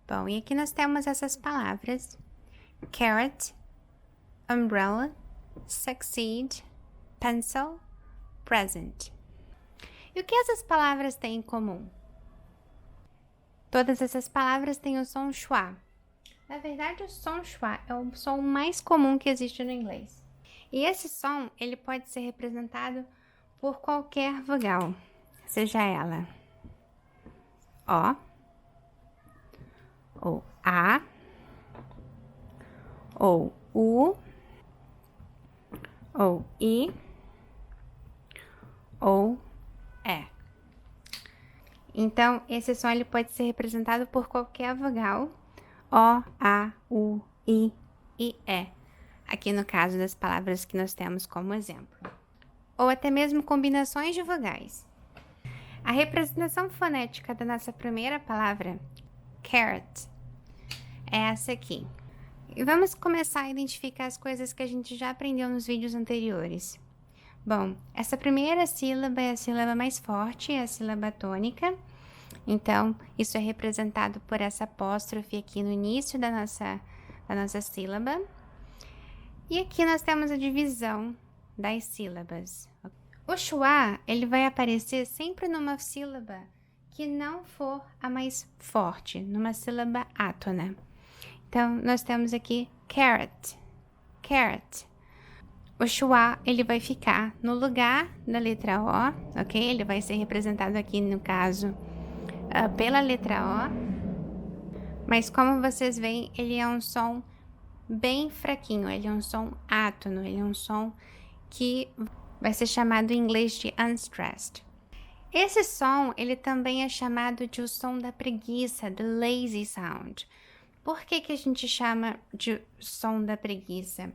Bom, e aqui nós temos essas palavras: carrot, umbrella, succeed, pencil, present. E o que essas palavras têm em comum? Todas essas palavras têm o som schwa. Na verdade, o som schwa é o som mais comum que existe no inglês. E esse som, ele pode ser representado por qualquer vogal, seja ela O, ou A, ou U, ou I, ou E. Então, esse som ele pode ser representado por qualquer vogal, O, A, U, I e E, aqui no caso das palavras que nós temos como exemplo. Ou até mesmo combinações de vogais. A representação fonética da nossa primeira palavra, carrot, é essa aqui. E vamos começar a identificar as coisas que a gente já aprendeu nos vídeos anteriores. Bom, essa primeira sílaba é a sílaba mais forte, é a sílaba tônica. Então, isso é representado por essa apóstrofe aqui no início da nossa sílaba. E aqui nós temos a divisão das sílabas. O schwa, ele vai aparecer sempre numa sílaba que não for a mais forte, numa sílaba átona. Então, nós temos aqui carrot, carrot. O schwa, ele vai ficar no lugar da letra O, ok? Ele vai ser representado aqui, no caso, pela letra O. Mas como vocês veem, ele é um som bem fraquinho, ele é um som átono, ele é um som que vai ser chamado em inglês de unstressed. Esse som, ele também é chamado de o som da preguiça, the lazy sound. Por que que a gente chama de som da preguiça?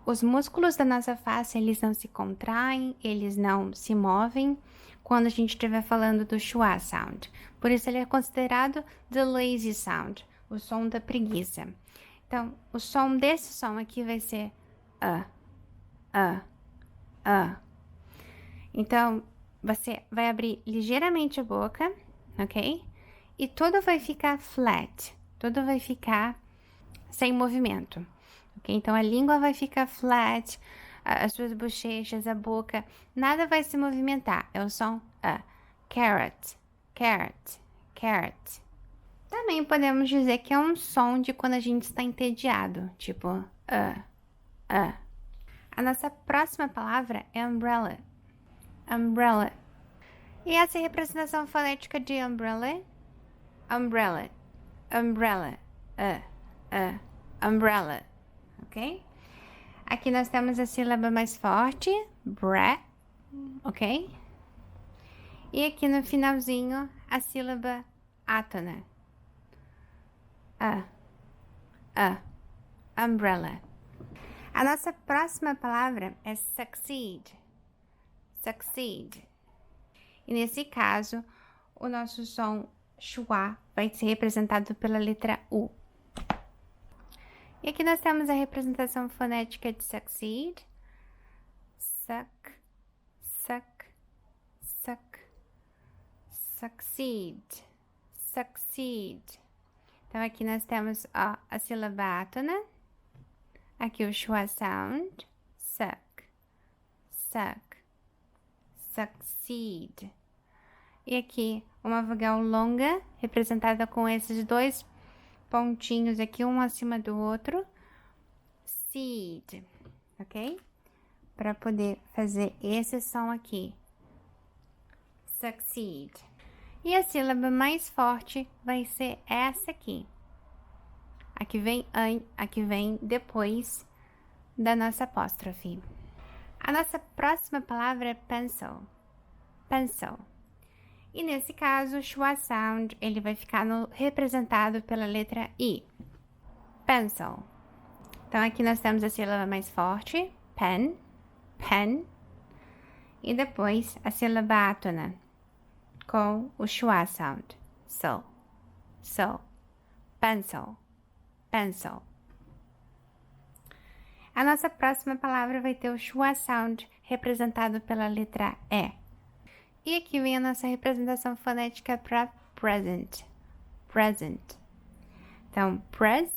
Os músculos da nossa face, eles não se contraem, eles não se movem quando a gente estiver falando do schwa sound. Por isso ele é considerado the lazy sound, o som da preguiça. Então, o som desse som aqui vai ser Então, você vai abrir ligeiramente a boca, ok? E tudo vai ficar flat, tudo vai ficar sem movimento, ok? Então, a língua vai ficar flat, as suas bochechas, a boca, nada vai se movimentar. É o som carrot, carrot, carrot. Também podemos dizer que é um som de quando a gente está entediado, tipo A nossa próxima palavra é umbrella, umbrella. E essa é a representação fonética de umbrella, umbrella, umbrella, umbrella, ok? Aqui nós temos a sílaba mais forte, bre, ok? E aqui no finalzinho, a sílaba átona, umbrella. A nossa próxima palavra é succeed, succeed. E nesse caso, o nosso som schwa vai ser representado pela letra U. E aqui nós temos a representação fonética de succeed. Suck, suck, suck, succeed, succeed. Então, aqui nós temos a sílaba átona. Aqui o schwa sound. Suck, suck, succeed. E aqui uma vogal longa, representada com esses dois pontinhos aqui, um acima do outro. Seed, ok? Para poder fazer esse som aqui. Succeed. E a sílaba mais forte vai ser essa aqui. Aqui vem depois da nossa apóstrofe. A nossa próxima palavra é pencil. Pencil. E nesse caso, o schwa sound, ele vai ficar representado pela letra I. Pencil. Então, aqui nós temos a sílaba mais forte, pen, pen. E depois a sílaba átona, com o schwa sound. So, pencil, pencil. A nossa próxima palavra vai ter o schwa sound representado pela letra E. E aqui vem a nossa representação fonética para present, present. Então, pres,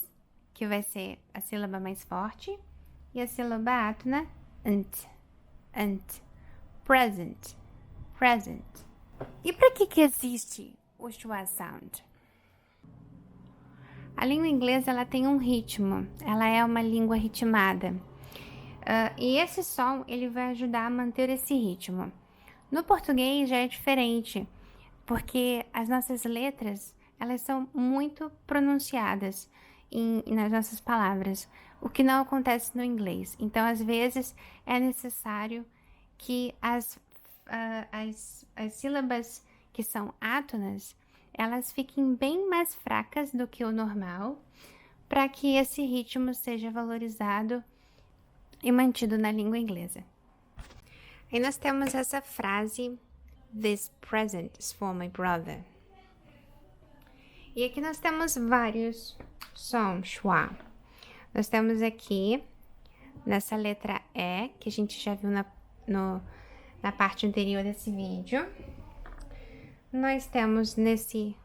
que vai ser a sílaba mais forte, e a sílaba átona, ant, ant. Present, present. E para que existe o schwa sound? A língua inglesa ela tem um ritmo, ela é uma língua ritmada. E esse som ele vai ajudar a manter esse ritmo. No português já é diferente, porque as nossas letras elas são muito pronunciadas nas nossas palavras, o que não acontece no inglês. Então, às vezes, é necessário que as sílabas que são átonas, elas fiquem bem mais fracas do que o normal, para que esse ritmo seja valorizado e mantido na língua inglesa. Aí nós temos essa frase, this present is for my brother. E aqui nós temos vários sons schwa. Nós temos aqui, nessa letra E, que a gente já viu na parte anterior desse vídeo. Nós temos nesse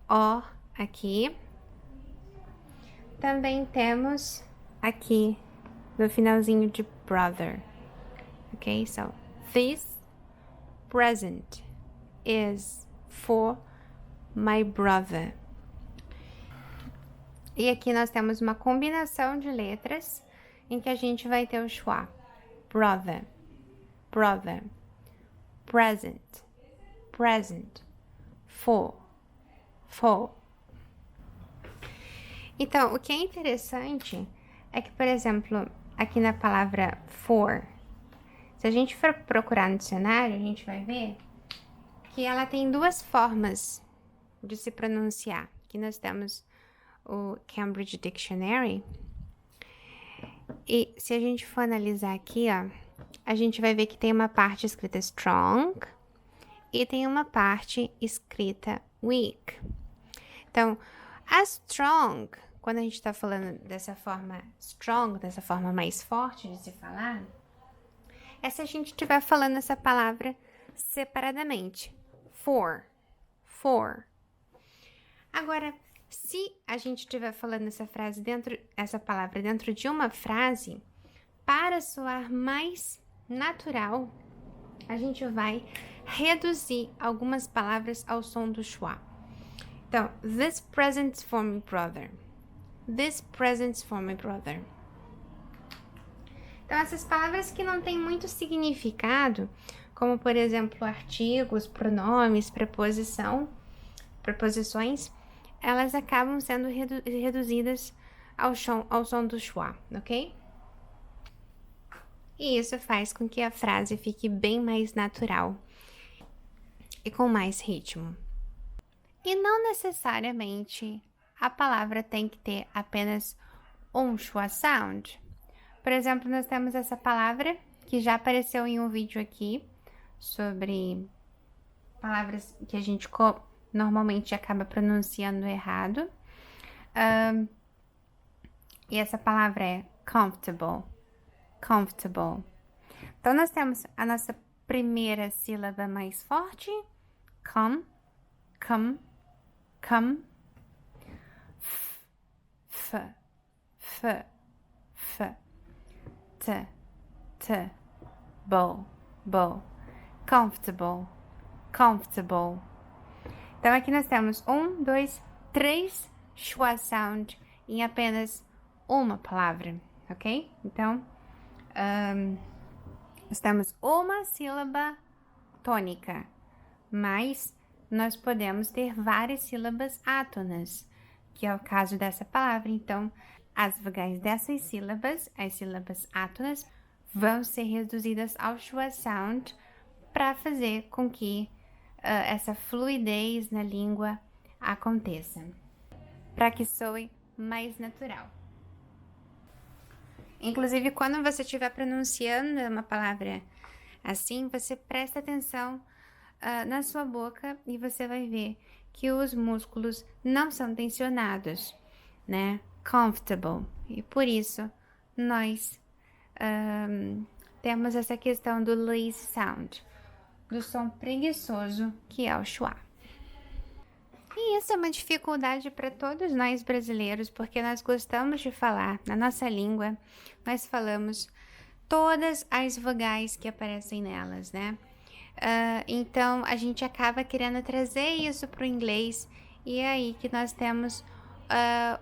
O aqui. Também temos aqui no finalzinho de brother. Ok? So, this present is for my brother. E aqui nós temos uma combinação de letras em que a gente vai ter o schwa. Brother, brother, present, present, for, for. Então, o que é interessante é que, por exemplo, aqui na palavra for, se a gente for procurar no dicionário, a gente vai ver que ela tem duas formas de se pronunciar. Aqui nós temos o Cambridge Dictionary. E se a gente for analisar aqui, ó, a gente vai ver que tem uma parte escrita strong e tem uma parte escrita weak. Então, a strong, quando a gente está falando dessa forma strong, dessa forma mais forte de se falar, é se a gente estiver falando essa palavra separadamente. For, for. Agora, se a gente estiver falando essa palavra dentro de uma frase, para soar mais natural, a gente vai reduzir algumas palavras ao som do schwa. Então, this present's for my brother. This present's for my brother. Então, essas palavras que não têm muito significado, como, por exemplo, artigos, pronomes, preposições, elas acabam sendo reduzidas ao som do schwa, ok? E isso faz com que a frase fique bem mais natural e com mais ritmo. E não necessariamente a palavra tem que ter apenas um schwa sound. Por exemplo, nós temos essa palavra que já apareceu em um vídeo aqui sobre palavras que a gente normalmente acaba pronunciando errado. E essa palavra é comfortable. Comfortable. Então, nós temos a nossa primeira sílaba mais forte. Come, come, come. F, f, f. T, t. Bow, bow. Comfortable, comfortable. Então, aqui nós temos 1, 2, 3 schwa sound em apenas uma palavra, ok? Então, nós temos uma sílaba tônica, mas nós podemos ter várias sílabas átonas, que é o caso dessa palavra. Então, as vogais dessas sílabas, as sílabas átonas, vão ser reduzidas ao schwa sound para fazer com que essa fluidez na língua aconteça, para que soe mais natural. Inclusive, quando você estiver pronunciando uma palavra assim, você presta atenção na sua boca e você vai ver que os músculos não são tensionados, né? Comfortable. E por isso, nós temos essa questão do lazy sound, do som preguiçoso, que é o schwa. E isso é uma dificuldade para todos nós brasileiros, porque nós gostamos de falar na nossa língua, nós falamos todas as vogais que aparecem nelas, né? Então a gente acaba querendo trazer isso para o inglês, e é aí que nós temos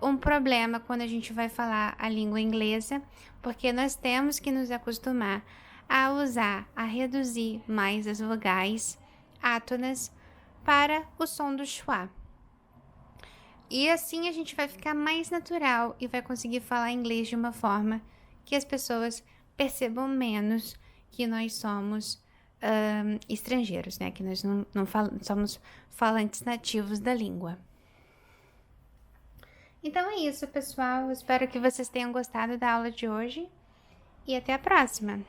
um problema quando a gente vai falar a língua inglesa, porque nós temos que nos acostumar a reduzir mais as vogais átonas para o som do schwa. E assim a gente vai ficar mais natural e vai conseguir falar inglês de uma forma que as pessoas percebam menos que nós somos estrangeiros, né? Que nós não somos falantes nativos da língua. Então é isso, pessoal. Espero que vocês tenham gostado da aula de hoje e até a próxima!